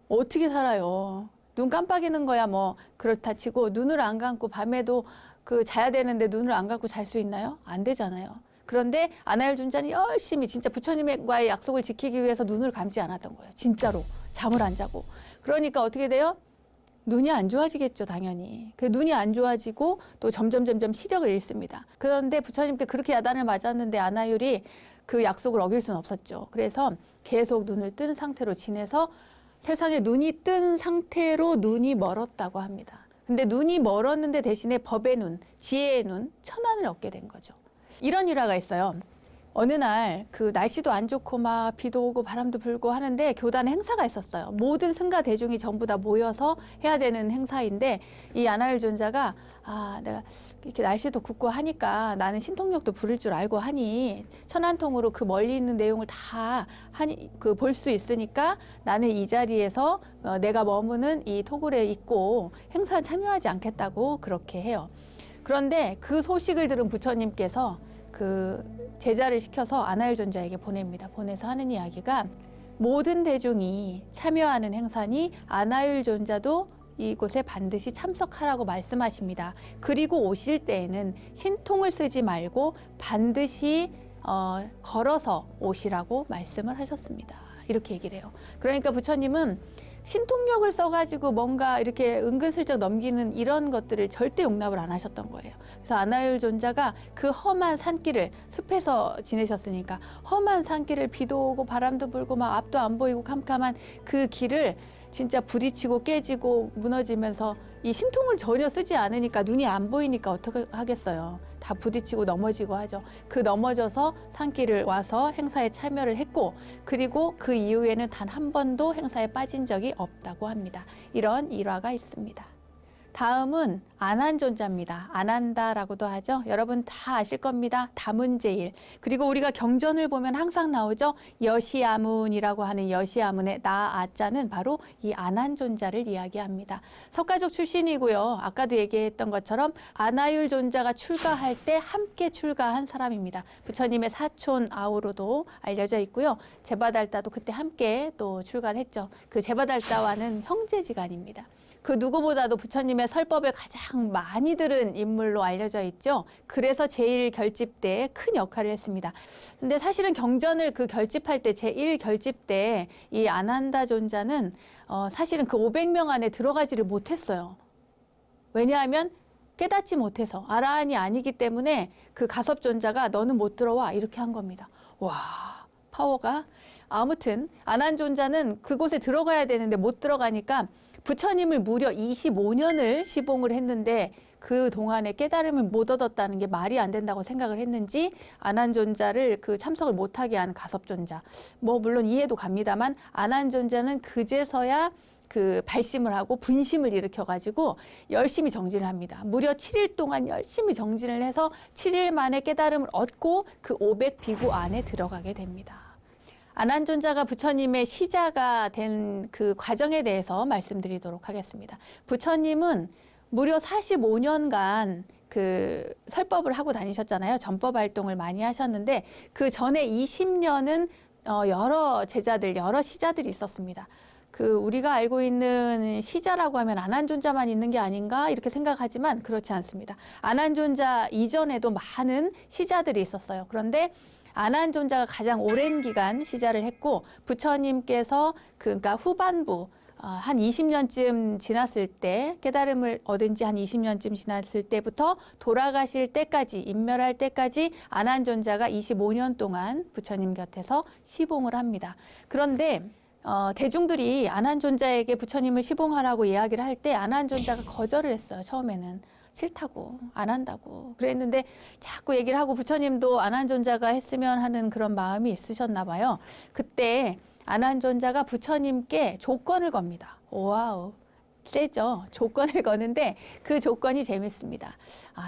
어떻게 살아요? 눈 깜빡이는 거야 뭐 그렇다 치고 눈을 안 감고 밤에도 자야 되는데 눈을 안 감고 잘 수 있나요? 안 되잖아요. 그런데 아나율 존자는 열심히 진짜 부처님과의 약속을 지키기 위해서 눈을 감지 않았던 거예요. 진짜로 잠을 안 자고. 그러니까 어떻게 돼요? 눈이 안 좋아지겠죠, 당연히. 그 눈이 안 좋아지고 또 점점 시력을 잃습니다. 그런데 부처님께 그렇게 야단을 맞았는데 아나율이 그 약속을 어길 수는 없었죠. 그래서 계속 눈을 뜬 상태로 지내서 세상에 눈이 뜬 상태로 눈이 멀었다고 합니다. 근데 눈이 멀었는데 대신에 법의 눈, 지혜의 눈, 천안을 얻게 된 거죠. 이런 일화가 있어요. 어느 날 날씨도 안 좋고 막 비도 오고 바람도 불고 하는데 교단에 행사가 있었어요. 모든 승가 대중이 전부 다 모여서 해야 되는 행사인데 이 아나율 존자가 내가 이렇게 날씨도 굽고 하니까 나는 신통력도 부를 줄 알고 하니 천안통으로 그 멀리 있는 내용을 다 볼 수 있으니까 나는 이 자리에서 내가 머무는 이 토굴에 있고 행사에 참여하지 않겠다고 그렇게 해요. 그런데 그 소식을 들은 부처님께서 그 제자를 시켜서 아나율 존자에게 보냅니다. 보내서 하는 이야기가 모든 대중이 참여하는 행사니 안하율 존자도 이곳에 반드시 참석하라고 말씀하십니다. 그리고 오실 때에는 신통을 쓰지 말고 반드시 걸어서 오시라고 말씀을 하셨습니다. 이렇게 얘기를 해요. 그러니까 부처님은 신통력을 써가지고 뭔가 이렇게 은근슬쩍 넘기는 이런 것들을 절대 용납을 안 하셨던 거예요. 그래서 안하율 존자가 그 험한 산길을, 숲에서 지내셨으니까 험한 산길을 비도 오고 바람도 불고 막 앞도 안 보이고 캄캄한 그 길을 진짜 부딪히고 깨지고 무너지면서 이 신통을 전혀 쓰지 않으니까, 눈이 안 보이니까 어떻게 하겠어요. 다 부딪히고 넘어지고 하죠. 그 넘어져서 산길을 와서 행사에 참여를 했고, 그리고 그 이후에는 단 한 번도 행사에 빠진 적이 없다고 합니다. 이런 일화가 있습니다. 다음은 안한존자입니다. 안한다라고도 하죠. 여러분 다 아실 겁니다. 다문제일. 그리고 우리가 경전을 보면 항상 나오죠. 여시아문이라고 하는 여시아문의 나아자는 바로 이 안한존자를 이야기합니다. 석가족 출신이고요. 아까도 얘기했던 것처럼 안하율 존자가 출가할 때 함께 출가한 사람입니다. 부처님의 사촌 아우로도 알려져 있고요. 제바달다도 그때 함께 또 출가를 했죠. 그 제바달다와는 형제지간입니다. 그 누구보다도 부처님의 설법을 가장 많이 들은 인물로 알려져 있죠. 그래서 제1결집 때에 큰 역할을 했습니다. 근데 사실은 경전을 그 결집할 때, 제1결집 때 이 안한다 존자는 사실은 그 500명 안에 들어가지를 못했어요. 왜냐하면 깨닫지 못해서, 아라한이 아니기 때문에 그 가섭존자가 너는 못 들어와 이렇게 한 겁니다. 와, 파워가. 아무튼 안한존자는 그곳에 들어가야 되는데 못 들어가니까 부처님을 무려 25년을 시봉을 했는데 그 동안에 깨달음을 못 얻었다는 게 말이 안 된다고 생각을 했는지 안한존자를 그 참석을 못하게 한 가섭존자, 뭐 물론 이해도 갑니다만 안한존자는 그제서야 그 발심을 하고 분심을 일으켜가지고 열심히 정진을 합니다. 무려 7일 동안 열심히 정진을 해서 7일 만에 깨달음을 얻고 그 500비구 안에 들어가게 됩니다. 안한존자가 부처님의 시자가 된 그 과정에 대해서 말씀드리도록 하겠습니다. 부처님은 무려 45년간 그 설법을 하고 다니셨잖아요. 전법 활동을 많이 하셨는데 그 전에 20년은 여러 제자들, 여러 시자들이 있었습니다. 그 우리가 알고 있는 시자라고 하면 안한존자만 있는 게 아닌가 이렇게 생각하지만 그렇지 않습니다. 안한존자 이전에도 많은 시자들이 있었어요. 그런데 안한존자가 가장 오랜 기간 시자를 했고 부처님께서 그러니까 후반부 한 20년쯤 지났을 때, 깨달음을 얻은 지 한 20년쯤 지났을 때부터 돌아가실 때까지, 인멸할 때까지 안한존자가 25년 동안 부처님 곁에서 시봉을 합니다. 그런데 대중들이 안한존자에게 부처님을 시봉하라고 이야기를 할 때 안한존자가 거절을 했어요. 처음에는. 싫다고, 안 한다고 그랬는데 자꾸 얘기를 하고 부처님도 안한존자가 했으면 하는 그런 마음이 있으셨나 봐요. 그때 안한존자가 부처님께 조건을 겁니다. 와우, 세죠. 조건을 거는데 그 조건이 재밌습니다.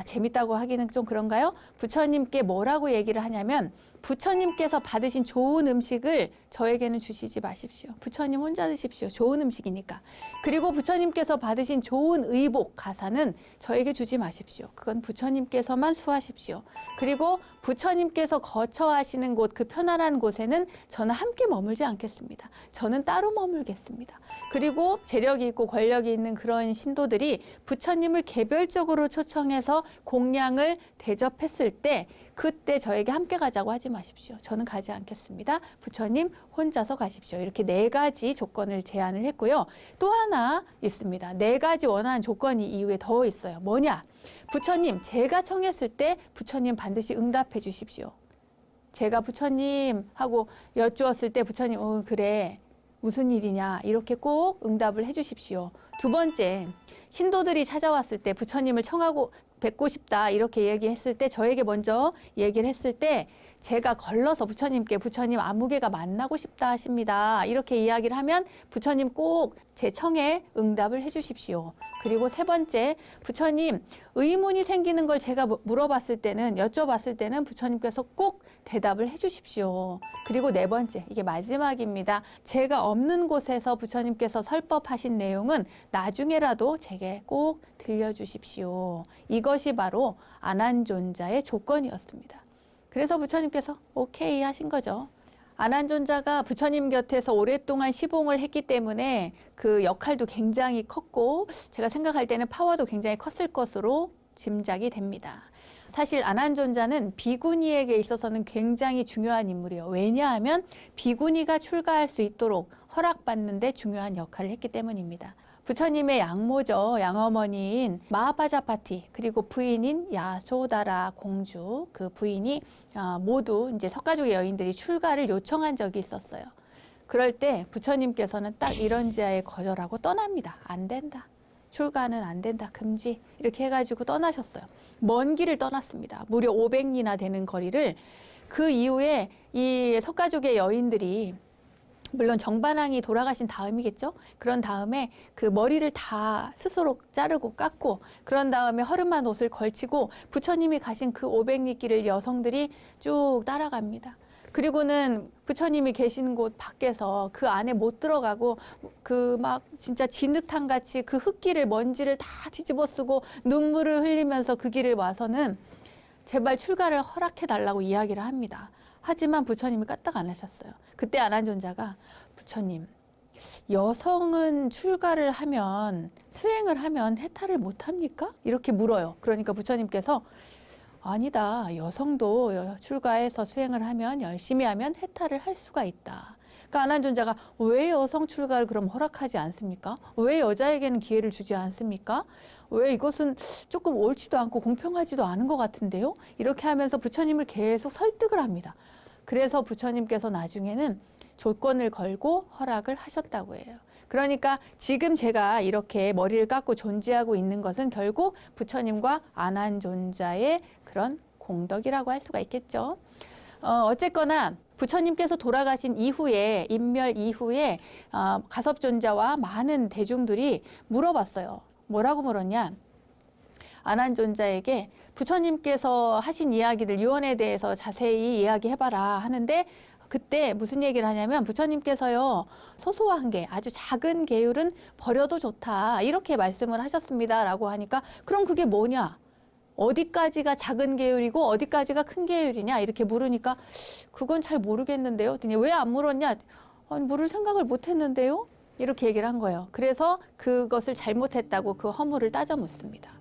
재밌다고 하기는 좀 그런가요? 부처님께 뭐라고 얘기를 하냐면 부처님께서 받으신 좋은 음식을 저에게는 주시지 마십시오. 부처님 혼자 드십시오. 좋은 음식이니까. 그리고 부처님께서 받으신 좋은 의복, 가사는 저에게 주지 마십시오. 그건 부처님께서만 수하십시오. 그리고 부처님께서 거처하시는 곳, 그 편안한 곳에는 저는 함께 머물지 않겠습니다. 저는 따로 머물겠습니다. 그리고 재력이 있고 권력이 있는 그런 신도들이 부처님을 개별적으로 초청해서 공양을 대접했을 때 그때 저에게 함께 가자고 하지 마십시오. 저는 가지 않겠습니다. 부처님 혼자서 가십시오. 이렇게 4가지 조건을 제안을 했고요. 또 하나 있습니다. 4가지 원하는 조건이 이후에 더 있어요. 뭐냐? 부처님, 제가 청했을 때 부처님 반드시 응답해 주십시오. 제가 부처님 하고 여쭈었을 때 부처님, 그래. 무슨 일이냐? 이렇게 꼭 응답을 해 주십시오. 2번째, 신도들이 찾아왔을 때 부처님을 청하고 뵙고 싶다 이렇게 얘기했을 때 저에게 먼저 얘기를 했을 때 제가 걸러서 부처님께 부처님 아무개가 만나고 싶다 하십니다. 이렇게 이야기를 하면 부처님 꼭 제 청에 응답을 해 주십시오. 그리고 3번째, 부처님 의문이 생기는 걸 제가 물어봤을 때는, 여쭤봤을 때는 부처님께서 꼭 대답을 해 주십시오. 그리고 4번째, 이게 마지막입니다. 제가 없는 곳에서 부처님께서 설법하신 내용은 나중에라도 제게 꼭 들려주십시오. 이것이 바로 안한존자의 조건이었습니다. 그래서 부처님께서 오케이 하신 거죠. 안한존자가 부처님 곁에서 오랫동안 시봉을 했기 때문에 그 역할도 굉장히 컸고 제가 생각할 때는 파워도 굉장히 컸을 것으로 짐작이 됩니다. 사실 안한존자는 비구니에게 있어서는 굉장히 중요한 인물이에요. 왜냐하면 비구니가 출가할 수 있도록 허락받는 데 중요한 역할을 했기 때문입니다. 부처님의 양모죠. 양어머니인 마하파자파티 그리고 부인인 야소다라 공주 그 부인이 모두 이제 석가족의 여인들이 출가를 요청한 적이 있었어요. 그럴 때 부처님께서는 딱 이런 지하에 거절하고 떠납니다. 안 된다. 출가는 안 된다. 금지. 이렇게 해가지고 떠나셨어요. 먼 길을 떠났습니다. 무려 500리나 되는 거리를. 그 이후에 이 석가족의 여인들이 물론 정반왕이 돌아가신 다음이겠죠. 그런 다음에 그 머리를 다 스스로 자르고 깎고 그런 다음에 허름한 옷을 걸치고 부처님이 가신 그 500리 길을 여성들이 쭉 따라갑니다. 그리고는 부처님이 계신 곳 밖에서 그 안에 못 들어가고 그 막 진짜 진흙탕 같이 그 흙길을 먼지를 다 뒤집어 쓰고 눈물을 흘리면서 그 길을 와서는 제발 출가를 허락해 달라고 이야기를 합니다. 하지만 부처님이 까딱 안 하셨어요. 그때 안한존자가 부처님, 여성은 출가를 하면 수행을 하면 해탈을 못 합니까? 이렇게 물어요. 그러니까 부처님께서 아니다. 여성도 출가해서 수행을 하면 열심히 하면 해탈을 할 수가 있다. 그러니까 안한존자가 왜 여성 출가를 그럼 허락하지 않습니까? 왜 여자에게는 기회를 주지 않습니까? 왜 이것은 조금 옳지도 않고 공평하지도 않은 것 같은데요? 이렇게 하면서 부처님을 계속 설득을 합니다. 그래서 부처님께서 나중에는 조건을 걸고 허락을 하셨다고 해요. 그러니까 지금 제가 이렇게 머리를 깎고 존재하고 있는 것은 결국 부처님과 안한존자의 그런 공덕이라고 할 수가 있겠죠. 어쨌거나 부처님께서 돌아가신 이후에 인멸 이후에 가섭존자와 많은 대중들이 물어봤어요. 뭐라고 물었냐? 안한존자에게 부처님께서 하신 이야기들 유언에 대해서 자세히 이야기해봐라 하는데 그때 무슨 얘기를 하냐면 부처님께서요 소소한 게 아주 작은 계율은 버려도 좋다 이렇게 말씀을 하셨습니다 라고 하니까 그럼 그게 뭐냐? 어디까지가 작은 계율이고 어디까지가 큰 계율이냐 이렇게 물으니까 그건 잘 모르겠는데요. 왜 안 물었냐? 아니, 물을 생각을 못 했는데요. 이렇게 얘기를 한 거예요. 그래서 그것을 잘못했다고 그 허물을 따져 묻습니다.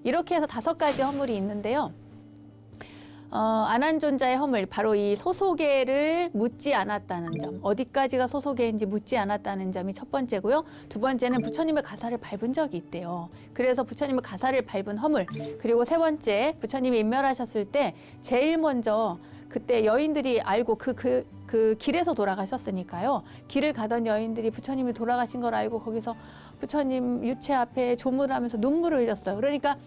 이렇게 해서 5가지 허물이 있는데요. 안한존자의 허물, 바로 이 소소계를 묻지 않았다는 점, 어디까지가 소소계인지 묻지 않았다는 점이 첫 번째고요. 두 번째는 부처님의 가사를 밟은 적이 있대요. 그래서 부처님의 가사를 밟은 허물, 그리고 세 번째, 부처님이 인멸하셨을 때 제일 먼저 그때 여인들이 알고 그 길에서 돌아가셨으니까요. 길을 가던 여인들이 부처님이 돌아가신 걸 알고 거기서 부처님 유체 앞에 조문을 하면서 눈물을 흘렸어요. 그러니까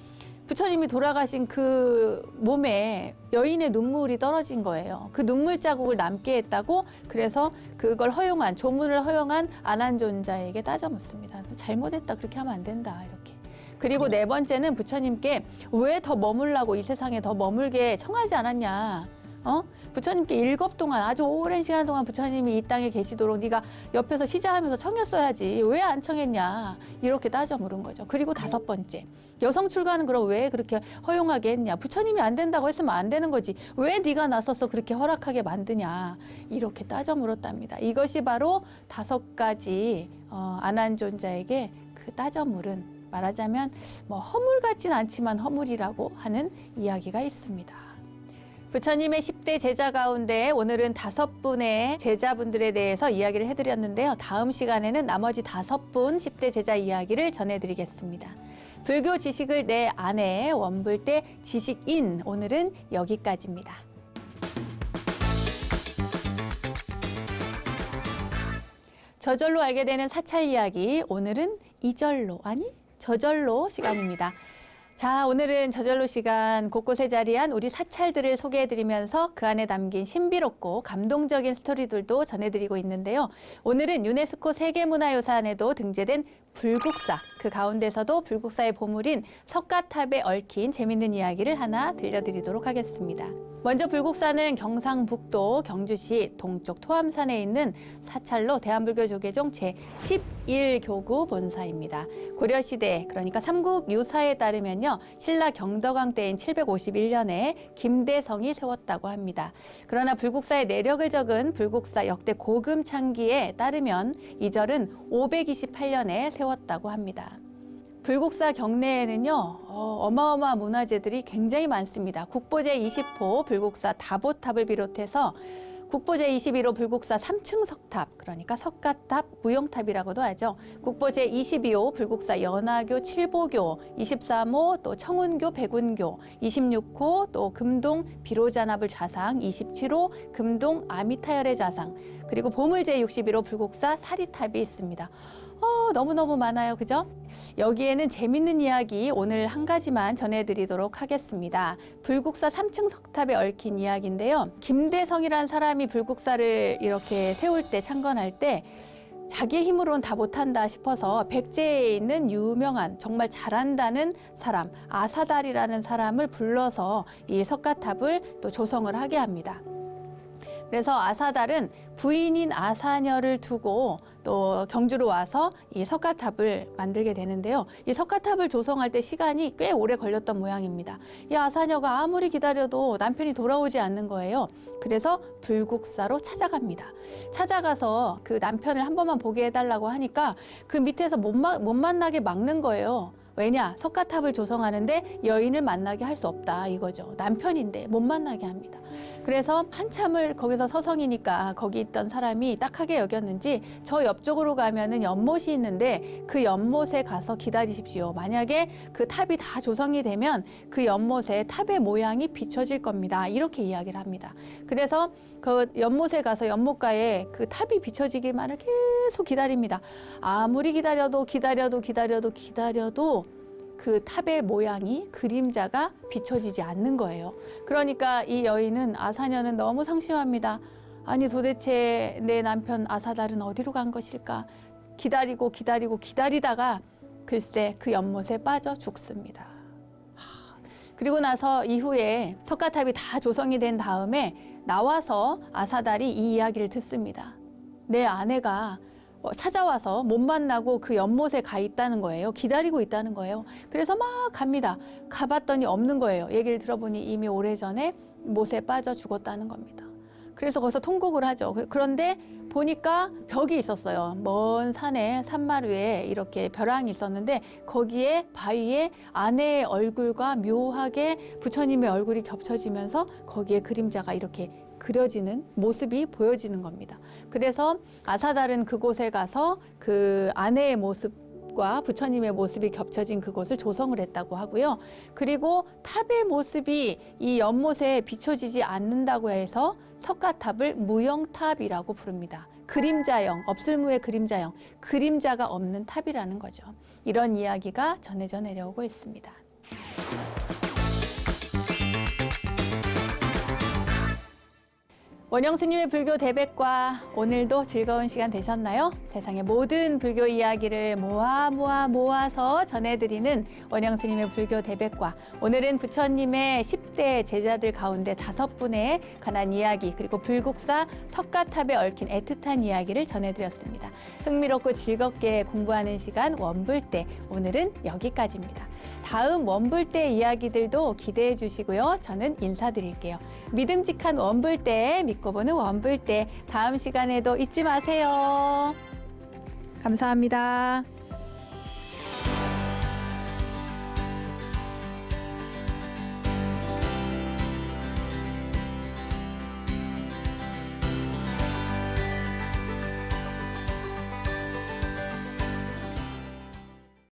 부처님이 돌아가신 그 몸에 여인의 눈물이 떨어진 거예요. 그 눈물 자국을 남게 했다고 그래서 그걸 허용한 조문을 허용한 안한존자에게 따져 묻습니다. 잘못했다. 그렇게 하면 안 된다. 이렇게. 그리고 네 번째는 부처님께 왜 더 머물라고 이 세상에 더 머물게 청하지 않았냐. 부처님께 7 동안 아주 오랜 시간 동안 부처님이 이 땅에 계시도록 네가 옆에서 시자하면서 청했어야지 왜 안 청했냐 이렇게 따져 물은 거죠. 그리고 5번째 여성 출가는 그럼 왜 그렇게 허용하게 했냐 부처님이 안 된다고 했으면 안 되는 거지 왜 네가 나서서 그렇게 허락하게 만드냐 이렇게 따져 물었답니다. 이것이 바로 5가지 안한존자에게 그 따져 물은 말하자면 뭐 허물 같진 않지만 허물이라고 하는 이야기가 있습니다. 부처님의 10대 제자 가운데 오늘은 5분의 제자분들에 대해서 이야기를 해드렸는데요. 다음 시간에는 나머지 5분 10대 제자 이야기를 전해드리겠습니다. 불교 지식을 내 안에 원불대 지식인 오늘은 여기까지입니다. 저절로 알게 되는 사찰 이야기 오늘은 저절로 시간입니다. 자, 오늘은 저절로 시간 곳곳에 자리한 우리 사찰들을 소개해드리면서 그 안에 담긴 신비롭고 감동적인 스토리들도 전해드리고 있는데요. 오늘은 유네스코 세계문화유산에도 등재된 불국사, 그 가운데서도 불국사의 보물인 석가탑에 얽힌 재밌는 이야기를 하나 들려드리도록 하겠습니다. 먼저 불국사는 경상북도 경주시 동쪽 토암산에 있는 사찰로 대한불교 조계종 제11교구 본사입니다. 고려시대, 그러니까 삼국 유사에 따르면요, 신라 경덕왕 때인 751년에 김대성이 세웠다고 합니다. 그러나 불국사의 내력을 적은 불국사 역대 고금창기에 따르면 이 절은 528년에 세웠다고 합니다. 불국사 경내에는요, 어마어마한 문화재들이 굉장히 많습니다. 국보제 20호 불국사 다보탑을 비롯해서 국보제 21호 불국사 3층 석탑, 그러니까 석가탑, 무용탑이라고도 하죠. 국보제 22호 불국사 연화교 7보교, 23호 또 청운교, 백운교, 26호 또 금동 비로자나불 좌상, 27호 금동 아미타열의 좌상, 그리고 보물제 61호 불국사 사리탑이 있습니다. 너무너무 많아요. 그죠? 여기에는 재밌는 이야기 오늘 한 가지만 전해드리도록 하겠습니다. 불국사 3층 석탑에 얽힌 이야기인데요. 김대성이라는 사람이 불국사를 이렇게 세울 때, 창건할 때 자기의 힘으로는 다 못한다 싶어서 백제에 있는 유명한, 정말 잘한다는 사람, 아사달이라는 사람을 불러서 이 석가탑을 또 조성을 하게 합니다. 그래서 아사달은 부인인 아사녀를 두고 또 경주로 와서 이 석가탑을 만들게 되는데요. 이 석가탑을 조성할 때 시간이 꽤 오래 걸렸던 모양입니다. 이 아사녀가 아무리 기다려도 남편이 돌아오지 않는 거예요. 그래서 불국사로 찾아갑니다. 찾아가서 그 남편을 한 번만 보게 해달라고 하니까 그 밑에서 못 만나게 막는 거예요. 왜냐? 석가탑을 조성하는데 여인을 만나게 할 수 없다 이거죠. 남편인데 못 만나게 합니다. 그래서 한참을 거기서 서성이니까 거기 있던 사람이 딱하게 여겼는지 저 옆쪽으로 가면은 연못이 있는데 그 연못에 가서 기다리십시오. 만약에 그 탑이 다 조성이 되면 그 연못에 탑의 모양이 비춰질 겁니다. 이렇게 이야기를 합니다. 그래서 그 연못에 가서 연못가에 그 탑이 비춰지기만을 계속 기다립니다. 아무리 기다려도 그 탑의 모양이, 그림자가 비춰지지 않는 거예요. 그러니까 이 여인은, 아사녀는 너무 상심합니다. 아니 도대체 내 남편 아사달은 어디로 간 것일까? 기다리다가 글쎄 그 연못에 빠져 죽습니다. 그리고 나서 이후에 석가탑이 다 조성이 된 다음에 나와서 아사달이 이 이야기를 듣습니다. 내 아내가 찾아와서 못 만나고 그 연못에 가 있다는 거예요. 기다리고 있다는 거예요. 그래서 막 갑니다. 가봤더니 없는 거예요. 얘기를 들어보니 이미 오래전에 못에 빠져 죽었다는 겁니다. 그래서 거기서 통곡을 하죠. 그런데 보니까 벽이 있었어요. 먼 산에, 산마루에 이렇게 벼랑이 있었는데 거기에 바위에 아내의 얼굴과 묘하게 부처님의 얼굴이 겹쳐지면서 거기에 그림자가 이렇게 그려지는 모습이 보여지는 겁니다. 그래서 아사달은 그곳에 가서 그 아내의 모습과 부처님의 모습이 겹쳐진 그곳을 조성을 했다고 하고요. 그리고 탑의 모습이 이 연못에 비춰지지 않는다고 해서 석가탑을 무영탑이라고 부릅니다. 그림자형, 없을무의 그림자형, 그림자가 없는 탑이라는 거죠. 이런 이야기가 전해져 내려오고 있습니다. 원영스님의 불교 대백과, 오늘도 즐거운 시간 되셨나요? 세상의 모든 불교 이야기를 모아서 전해드리는 원영스님의 불교 대백과, 오늘은 부처님의 10대 제자들 가운데 5분에 관한 이야기, 그리고 불국사 석가탑에 얽힌 애틋한 이야기를 전해드렸습니다. 흥미롭고 즐겁게 공부하는 시간 원불대, 오늘은 여기까지입니다. 다음 원불대 이야기들도 기대해 주시고요. 저는 인사드릴게요. 믿음직한 원불대, 믿고 보는 원불대, 다음 시간에도 잊지 마세요. 감사합니다.